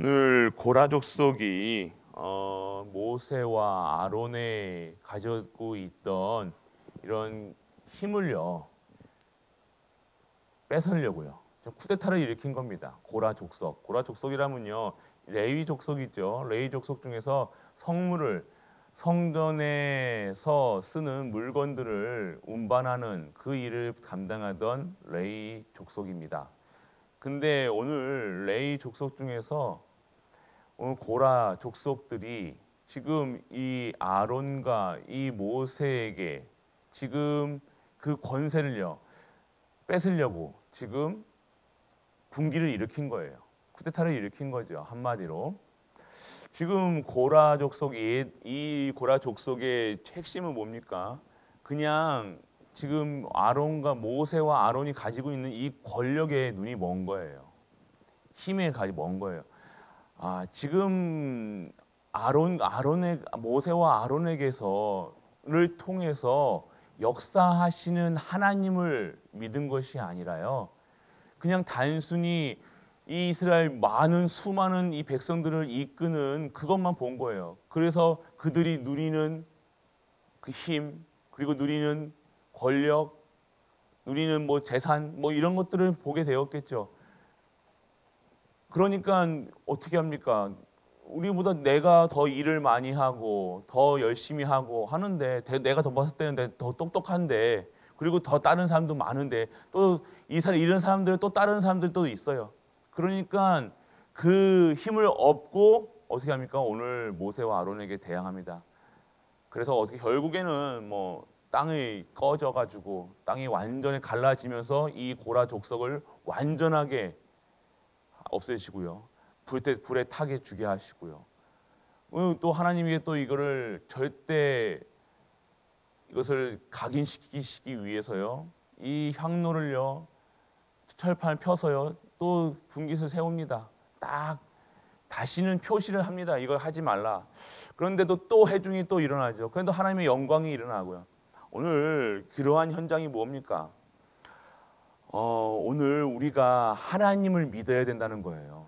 오늘 고라 족속이 모세와 아론에 가지고 있던 이런 힘을요 뺏으려고요. 쿠데타를 일으킨 겁니다. 고라 족속. 고라 족속이라면요 레위 족속이죠. 레위 족속 중에서 성물을 성전에서 쓰는 물건들을 운반하는 그 일을 감당하던 레위 족속입니다. 근데 오늘 레위 족속 중에서 오늘 고라 족속들이 지금 이 아론과 이 모세에게 지금 그 권세를요 뺏으려고 지금 분기를 일으킨 거예요. 쿠데타를 일으킨 거죠. 한마디로. 지금 고라 족속이 이 고라 족속의 핵심은 뭡니까? 그냥 지금 아론과 모세와 아론이 가지고 있는 이 권력에 눈이 먼 거예요. 힘에 먼 거예요. 지금 아론의 모세와 아론에게서를 통해서 역사하시는 하나님을 믿은 것이 아니라요. 그냥 단순히 이 이스라엘 수많은 이 백성들을 이끄는 그것만 본 거예요. 그래서 그들이 누리는 그 힘, 그리고 누리는 권력, 누리는 뭐 재산, 뭐 이런 것들을 보게 되었겠죠. 그러니까 어떻게 합니까? 우리보다 내가 더 일을 많이 하고 더 열심히 하고 하는데 내가 더 봤을 때는 더 똑똑한데 그리고 더 다른 사람도 많은데 또 이런 사람들 또 다른 사람들도 있어요. 그러니까 그 힘을 얻고 어떻게 합니까? 오늘 모세와 아론에게 대항합니다. 그래서 어떻게 결국에는 뭐 땅이 꺼져가지고 땅이 완전히 갈라지면서 이 고라 족속을 완전하게 없애시고요. 불에 타게 죽게 하시고요. 또 하나님이 또 이거를 절대 이것을 각인시키기 위해서요. 이 향로를요. 철판을 펴서요. 또 분깃을 세웁니다. 딱 다시는 표시를 합니다. 이걸 하지 말라. 그런데도 또 해중이 또 일어나죠. 그런데 하나님의 영광이 일어나고요. 오늘 그러한 현장이 뭡니까? 오늘 우리가 하나님을 믿어야 된다는 거예요.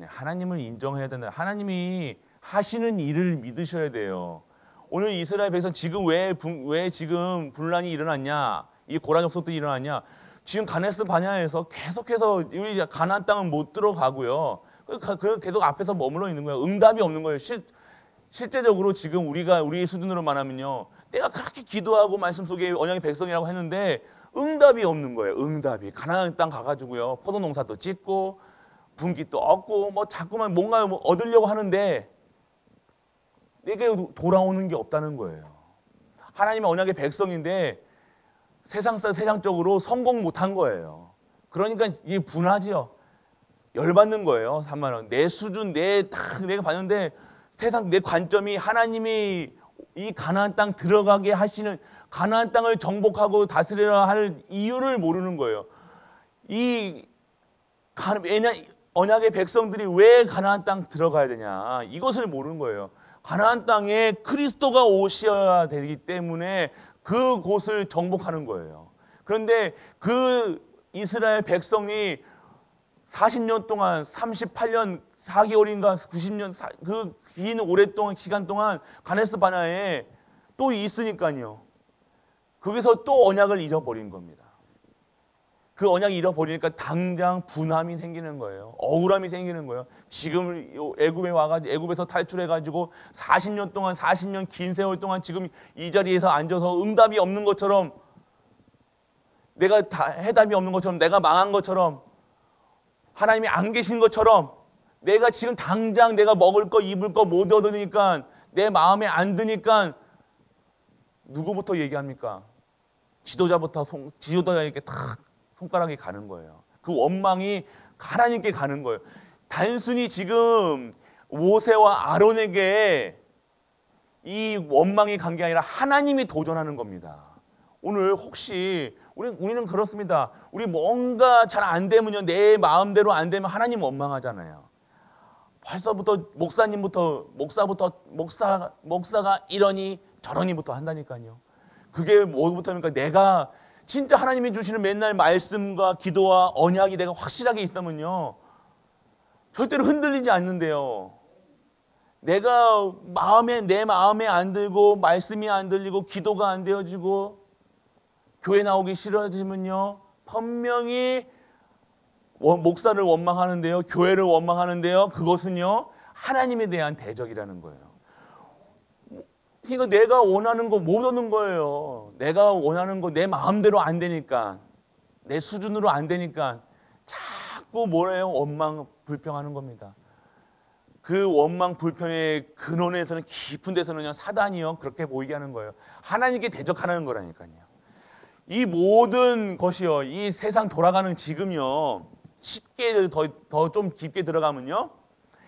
하나님을 인정해야 된다. 하나님이 하시는 일을 믿으셔야 돼요. 오늘 이스라엘 백성 지금 왜 지금 분란이 일어났냐? 이 고라 족속도 일어났냐? 지금 가데스 바네아에서 계속해서 우리 가나안 땅은 못 들어가고요. 계속 앞에서 머물러 있는 거예요. 응답이 없는 거예요. 실제적으로 지금 우리의 수준으로 말하면요. 내가 그렇게 기도하고 말씀 속에 언약의 백성이라고 했는데 응답이 없는 거예요. 응답이. 가나안 땅 가가지고요. 포도 농사도 짓고 분깃도 얻고 뭐 자꾸만 뭔가 얻으려고 하는데 내게 돌아오는 게 없다는 거예요. 하나님의 언약의 백성인데 세상적으로 성공 못한 거예요. 그러니까 이게 분하지요. 열받는 거예요. 3만 원. 내 수준, 내가 봤는데 세상 내 관점이 하나님이 이 가나안 땅 들어가게 하시는 가나안 땅을 정복하고 다스리라 할 이유를 모르는 거예요. 언약의 백성들이 왜 가나안 땅 들어가야 되냐 이것을 모르는 거예요. 가나안 땅에 그리스도가 오셔야 되기 때문에 그곳을 정복하는 거예요. 그런데 그 이스라엘 백성이 40년 동안 38년 4개월인가 90년 그 긴 오랫동안 시간 동안 가데스 바네아에 또 있으니까요. 거기서 또 언약을 잃어버린 겁니다. 그 언약을 잃어버리니까 당장 분함이 생기는 거예요. 억울함이 생기는 거예요. 지금 애굽에 와가지고 애굽에서 탈출해가지고 40년 긴 세월 동안 지금 이 자리에서 앉아서 응답이 없는 것처럼 내가 다 해답이 없는 것처럼 내가 망한 것처럼 하나님이 안 계신 것처럼 내가 지금 당장 내가 먹을 거 입을 거 못 얻으니까 내 마음에 안 드니까 누구부터 얘기합니까? 지도자에게 탁 손가락이 가는 거예요. 그 원망이 하나님께 가는 거예요. 단순히 지금 모세와 아론에게 이 원망이 간 게 아니라 하나님이 도전하는 겁니다. 오늘 혹시 우리는 그렇습니다. 우리 뭔가 잘 안 되면요, 내 마음대로 안 되면 하나님 원망하잖아요. 벌써부터 목사가 이러니 저러니부터 한다니까요. 그게 뭐부터입니까? 내가 진짜 하나님이 주시는 맨날 말씀과 기도와 언약이 내가 확실하게 있다면요, 절대로 흔들리지 않는데요. 내가 내 마음에 안 들고 말씀이 안 들리고 기도가 안 되어지고 교회 나오기 싫어지면요, 분명히 목사를 원망하는데요, 교회를 원망하는데요, 그것은요 하나님에 대한 대적이라는 거예요. 그러니까 내가 원하는 거 못 얻는 거예요. 내가 원하는 거 내 마음대로 안 되니까, 내 수준으로 안 되니까 자꾸 뭐래요? 원망, 불평하는 겁니다. 그 원망, 불평의 근원에서는, 깊은 데서는요, 사단이요 그렇게 보이게 하는 거예요. 하나님께 대적하는 거라니까요. 이 모든 것이요, 이 세상 돌아가는 지금요, 쉽게 더 좀 깊게 들어가면요,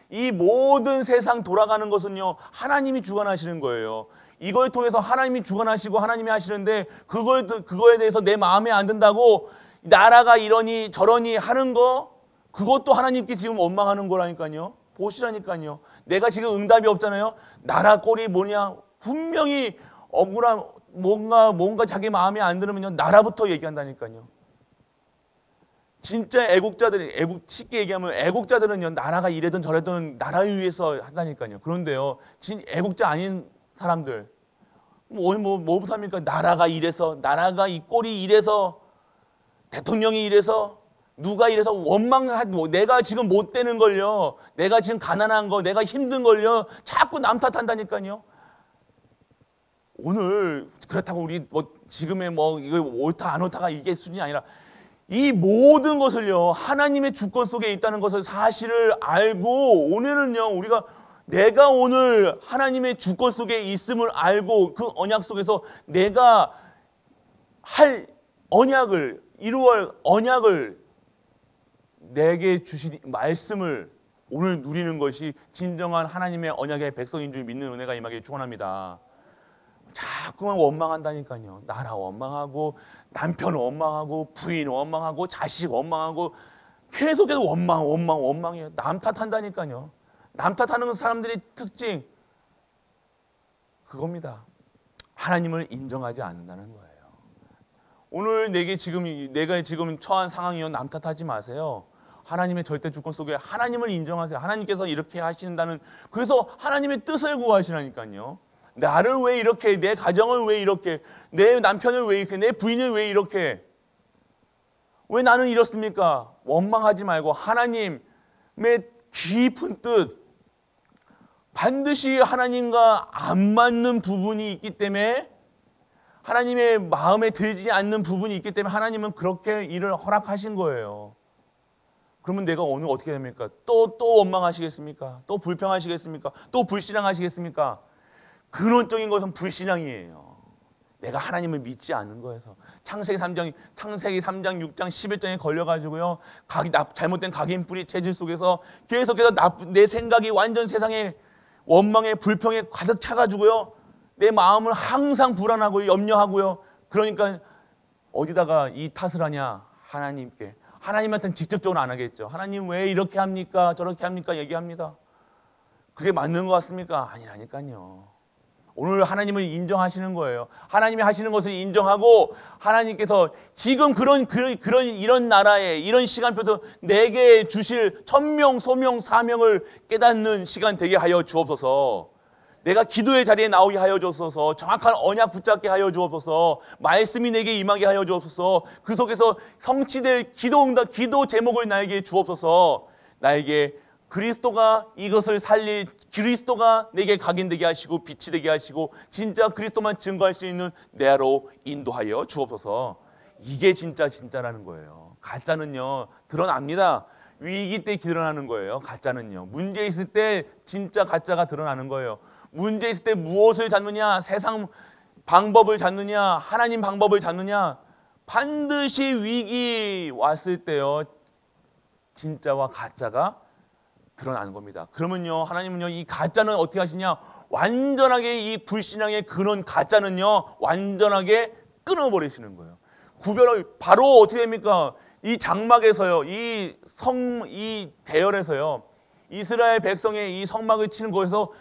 이 모든 세상 돌아가는 것은요 하나님이 주관하시는 거예요. 이걸 통해서 하나님이 주관하시고 하나님이 하시는데, 그거에 대해서 내 마음에 안 든다고 나라가 이러니 저러니 하는 거, 그것도 하나님께 지금 원망하는 거라니까요. 보시라니까요. 내가 지금 응답이 없잖아요. 나라 꼴이 뭐냐, 분명히 억울한 뭔가 자기 마음에 안 들으면요 나라부터 얘기한다니까요. 진짜 쉽게 얘기하면 애국자들은요, 나라가 이래든 저래든 나라를 위해서 한다니까요. 그런데요, 애국자 아닌 사람들, 뭐부터 합니까? 나라가 이래서, 나라가 이 꼴이 이래서, 대통령이 이래서, 누가 이래서 내가 지금 못 되는 걸요, 내가 지금 가난한 거, 내가 힘든 걸요, 자꾸 남 탓한다니까요. 오늘 그렇다고 우리 지금의 이거 옳다 안 옳다가 이게 수준이 아니라, 이 모든 것을요 하나님의 주권 속에 있다는 것을 사실을 알고, 오늘은요 내가 오늘 하나님의 주권 속에 있음을 알고, 그 언약 속에서 내가 할 언약을, 이루어할 언약을, 내게 주신 말씀을 오늘 누리는 것이 진정한 하나님의 언약의 백성인 줄 믿는 은혜가 임하기를 축원합니다. 자꾸만 원망한다니까요. 나라 원망하고, 남편 원망하고, 부인 원망하고, 자식 원망하고, 계속해서 원망이에요. 남 탓한다니까요. 남 탓하는 사람들의 특징, 그겁니다. 하나님을 인정하지 않는다는 거예요. 오늘 내가 지금 처한 상황이요, 남 탓하지 마세요. 하나님의 절대 주권 속에 하나님을 인정하세요. 하나님께서 이렇게 하신다는, 그래서 하나님의 뜻을 구하시라니까요. 나를 왜 이렇게, 내 가정을 왜 이렇게, 내 남편을 왜 이렇게, 내 부인을 왜 이렇게, 왜 나는 이렇습니까? 원망하지 말고 하나님의 깊은 뜻, 반드시 하나님과 안 맞는 부분이 있기 때문에, 하나님의 마음에 들지 않는 부분이 있기 때문에 하나님은 그렇게 일을 허락하신 거예요. 그러면 내가 오늘 어떻게 됩니까? 또 원망하시겠습니까? 또 불평하시겠습니까? 또 불신앙하시겠습니까? 근원적인 것은 불신앙이에요. 내가 하나님을 믿지 않는 거에서. 창세기 3장 6장 11장에 걸려가지고요, 잘못된 각인 뿌리 체질 속에서 계속해서 내 생각이 완전 세상에 원망에 불평에 가득 차가지고요, 내 마음을 항상 불안하고 염려하고요. 그러니까 어디다가 이 탓을 하냐? 하나님께. 하나님한테는 직접적으로 안 하겠죠. 하나님 왜 이렇게 합니까? 저렇게 합니까? 얘기합니다. 그게 맞는 것 같습니까? 아니라니까요. 오늘 하나님을 인정하시는 거예요. 하나님이 하시는 것을 인정하고, 하나님께서 지금 이런 나라에, 이런 시간표도 내게 주실 천명, 소명, 사명을 깨닫는 시간 되게 하여 주옵소서. 내가 기도의 자리에 나오게 하여 주옵소서. 정확한 언약 붙잡게 하여 주옵소서. 말씀이 내게 임하게 하여 주옵소서. 그 속에서 성취될 기도 제목을 나에게 주옵소서. 나에게 그리스도가 이것을 살릴, 그리스도가 내게 각인되게 하시고 빛이 되게 하시고 진짜 그리스도만 증거할 수 있는 내로 인도하여 주옵소서. 이게 진짜라는 거예요. 가짜는요 드러납니다. 위기 때 드러나는 거예요. 가짜는요, 문제 있을 때 진짜 가짜가 드러나는 거예요. 문제 있을 때 무엇을 잡느냐? 세상 방법을 잡느냐? 하나님 방법을 잡느냐? 반드시 위기 왔을 때요, 진짜와 가짜가 드러나는 겁니다. 그러면요, 하나님은요, 이 가짜는 어떻게 하시냐? 완전하게 이 불신앙의 근원 가짜는요, 완전하게 끊어버리시는 거예요. 구별을 바로 어떻게 됩니까? 이 장막에서요, 이 대열에서요, 이스라엘 백성의 이 성막을 치는 거에서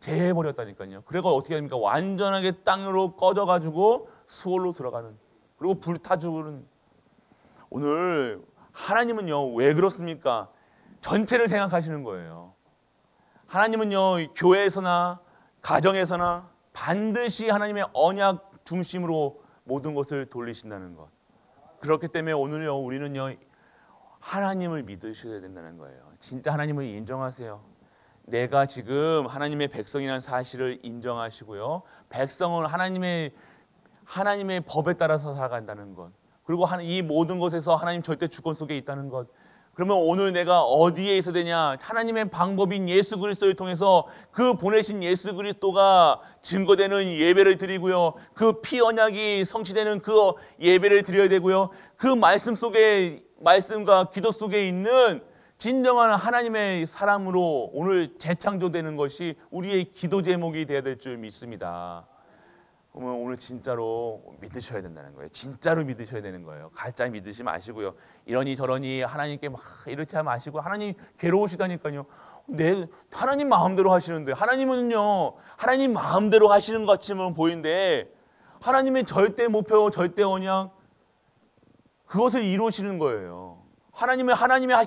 제해버렸다니까요. 그리고 어떻게 됩니까? 완전하게 땅으로 꺼져가지고 수월로 들어가는, 그리고 불타 죽는. 오늘 하나님은요, 왜 그렇습니까? 전체를 생각하시는 거예요. 하나님은요, 교회에서나 가정에서나 반드시 하나님의 언약 중심으로 모든 것을 돌리신다는 것. 그렇기 때문에 오늘요, 우리는요, 하나님을 믿으셔야 된다는 거예요. 진짜 하나님을 인정하세요. 내가 지금 하나님의 백성이라는 사실을 인정하시고요. 백성은 하나님의 법에 따라서 살아간다는 것. 그리고 이 모든 것에서 하나님 절대 주권 속에 있다는 것. 그러면 오늘 내가 어디에 있어야 되냐? 하나님의 방법인 예수 그리스도를 통해서 그 보내신 예수 그리스도가 증거되는 예배를 드리고요. 그 피 언약이 성취되는 그 예배를 드려야 되고요. 그 말씀 속에, 말씀과 기도 속에 있는 진정한 하나님의 사람으로 오늘 재창조되는 것이 우리의 기도 제목이 되어야 될 줄 믿습니다. 그러면 오늘 진짜로 믿으셔야 된다는 거예요. 진짜로 믿으셔야 되는 거예요. 가짜 믿으시 마시고요. 이러니 저러니 하나님께 막 이렇게 하지 마시고, 하나님 괴로우시다니까요. 하나님 마음대로 하시는데, 하나님은요, 하나님 마음대로 하시는 것처럼 보이는데 하나님의 절대 목표, 절대 언약, 그것을 이루시는 거예요. 하나님이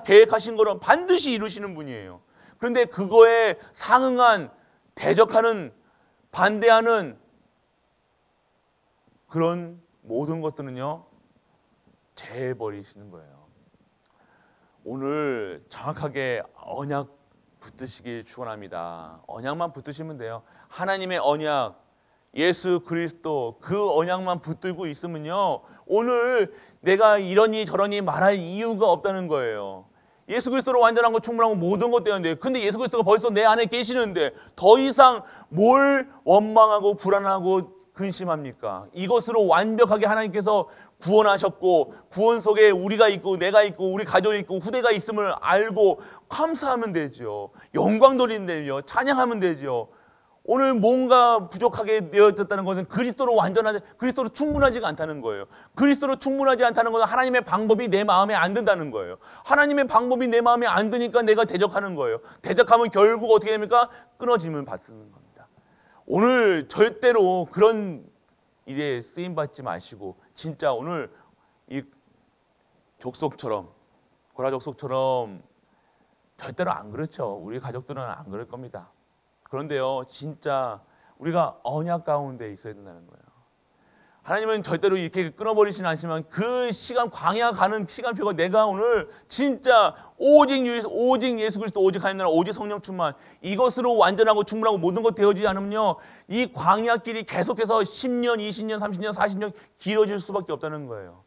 계획하신 거는 반드시 이루시는 분이에요. 그런데 그거에 상응한, 대적하는, 반대하는 그런 모든 것들은요, 제해버리시는 거예요. 오늘 정확하게 언약 붙드시길 축원합니다. 언약만 붙드시면 돼요. 하나님의 언약, 예수 그리스도, 그 언약만 붙들고 있으면요, 오늘 내가 이러니 저러니 말할 이유가 없다는 거예요. 예수 그리스도로 완전한 거, 충분한 거, 모든 것 되는데, 근데 예수 그리스도가 벌써 내 안에 계시는데 더 이상 뭘 원망하고 불안하고 근심합니까? 이것으로 완벽하게 하나님께서 구원하셨고, 구원 속에 우리가 있고 내가 있고 우리 가족이 있고 후대가 있음을 알고 감사하면 되죠. 영광 돌리면 되죠. 찬양하면 되죠. 오늘 뭔가 부족하게 되어졌다는 것은 그리스도로 그리스도로 충분하지가 않다는 거예요. 그리스도로 충분하지 않다는 것은 하나님의 방법이 내 마음에 안 든다는 거예요. 하나님의 방법이 내 마음에 안 드니까 내가 대적하는 거예요. 대적하면 결국 어떻게 됩니까? 끊어짐을 받는 겁니다. 오늘 절대로 그런 일에 쓰임받지 마시고, 진짜 오늘 이 족속처럼, 고라 족속처럼 절대로 안 그렇죠. 우리 가족들은 안 그럴 겁니다. 그런데요, 진짜 우리가 언약 가운데 있어야 된다는 거예요. 하나님은 절대로 이렇게 끊어버리지는 않지만 그 시간, 광야 가는 시간표가 내가 오늘 진짜 오직 예수 그리스도, 오직 하나님 나라, 오직 성령 충만, 이것으로 완전하고 충분하고 모든 것 되어지지 않으면요, 이 광야길이 계속해서 10년, 20년, 30년, 40년 길어질 수밖에 없다는 거예요.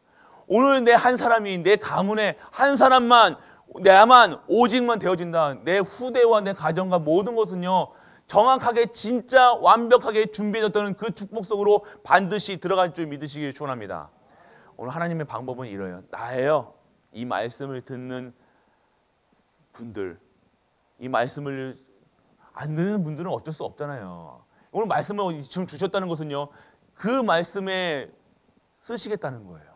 오늘 내 한 사람이, 내 가문에 한 사람만, 나만, 오직만 되어진다. 내 후대와 내 가정과 모든 것은요, 정확하게 진짜 완벽하게 준비되었던 그 축복 속으로 반드시 들어갈 줄 믿으시길 축원합니다. 오늘 하나님의 방법은 이래요. 나예요. 이 말씀을 듣는 분들, 이 말씀을 안 듣는 분들은 어쩔 수 없잖아요. 오늘 말씀을 지금 주셨다는 것은요, 그 말씀에 쓰시겠다는 거예요.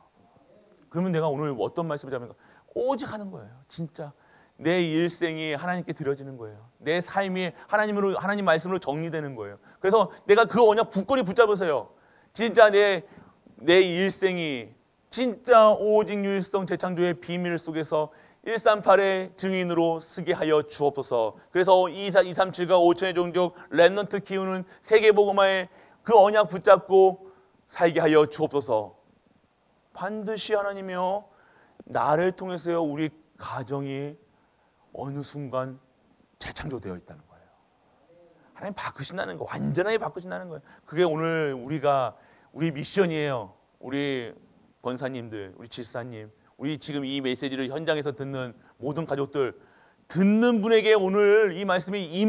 그러면 내가 오늘 어떤 말씀을 잡니까? 오직 하는 거예요. 진짜 내 일생이 하나님께 드려지는 거예요. 내 삶이 하나님 말씀으로 정리되는 거예요. 그래서 내가 그 언약 굳건히 붙잡으세요. 진짜 내 일생이 진짜 오직 유일성 재창조의 비밀 속에서 138의 증인으로 쓰게 하여 주옵소서. 그래서 237과 5천의 종족 렘넌트 키우는 세계복음화의 그 언약 붙잡고 살게 하여 주옵소서. 반드시 하나님이요, 나를 통해서요, 우리 가정이 어느 순간 재창조되어 있다는 거예요. 하나님 바꾸신다는 거, 완전하게 바꾸신다는 거예요. 그게 오늘 우리 미션이에요. 우리 권사님들, 우리 집사님, 우리 지금 이 메시지를 현장에서 듣는 모든 가족들, 듣는 분에게 오늘 이 말씀이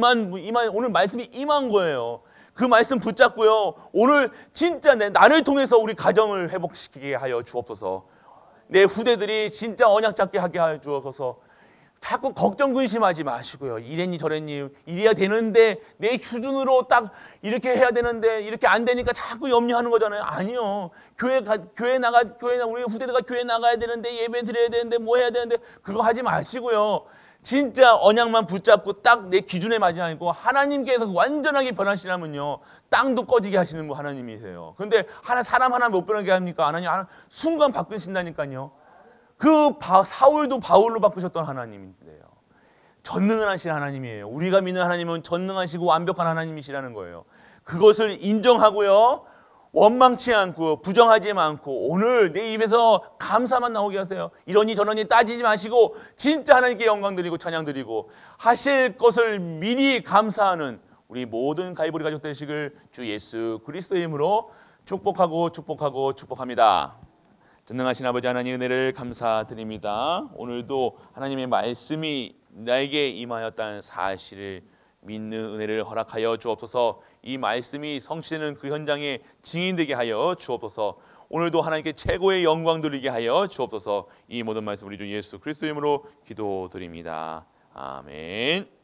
오늘 말씀이 임한 거예요. 그 말씀 붙잡고요, 오늘 진짜 나를 통해서 우리 가정을 회복시키게 하여 주옵소서. 내 후대들이 진짜 언약 잡게 하게 하여 주옵소서. 자꾸 걱정 근심하지 마시고요. 이랬니 저랬니, 이래야 되는데 내 기준으로 딱 이렇게 해야 되는데 이렇게 안 되니까 자꾸 염려하는 거잖아요. 아니요. 우리 후대들가 교회 나가야 되는데 예배 드려야 되는데 뭐 해야 되는데 그거 하지 마시고요. 진짜 언약만 붙잡고 딱 내 기준에 맞지 않고 하나님께서 완전하게 변하시라면요, 땅도 꺼지게 하시는 분 하나님이세요. 근데 사람 하나 못 변하게 합니까? 하나님 순간 바꾸신다니까요. 그 사울도 바울로 바꾸셨던 하나님인데요. 전능하신 하나님이에요. 우리가 믿는 하나님은 전능하시고 완벽한 하나님이시라는 거예요. 그것을 인정하고요. 원망치 않고 부정하지 않고 오늘 내 입에서 감사만 나오게 하세요. 이러니 저러니 따지지 마시고 진짜 하나님께 영광 드리고 찬양 드리고 하실 것을 미리 감사하는 우리 모든 가이보리 가족 되시길 주 예수 그리스도의 이름으로 축복합니다. 전능하신 아버지 하나님 은혜를 감사드립니다. 오늘도 하나님의 말씀이 나에게 임하였다는 사실을 믿는 은혜를 허락하여 주옵소서. 이 말씀이 성취되는 그 현장에 증인되게 하여 주옵소서. 오늘도 하나님께 최고의 영광 돌리게 하여 주옵소서. 이 모든 말씀 우리 주 예수 그리스도의 이름으로 기도드립니다. 아멘.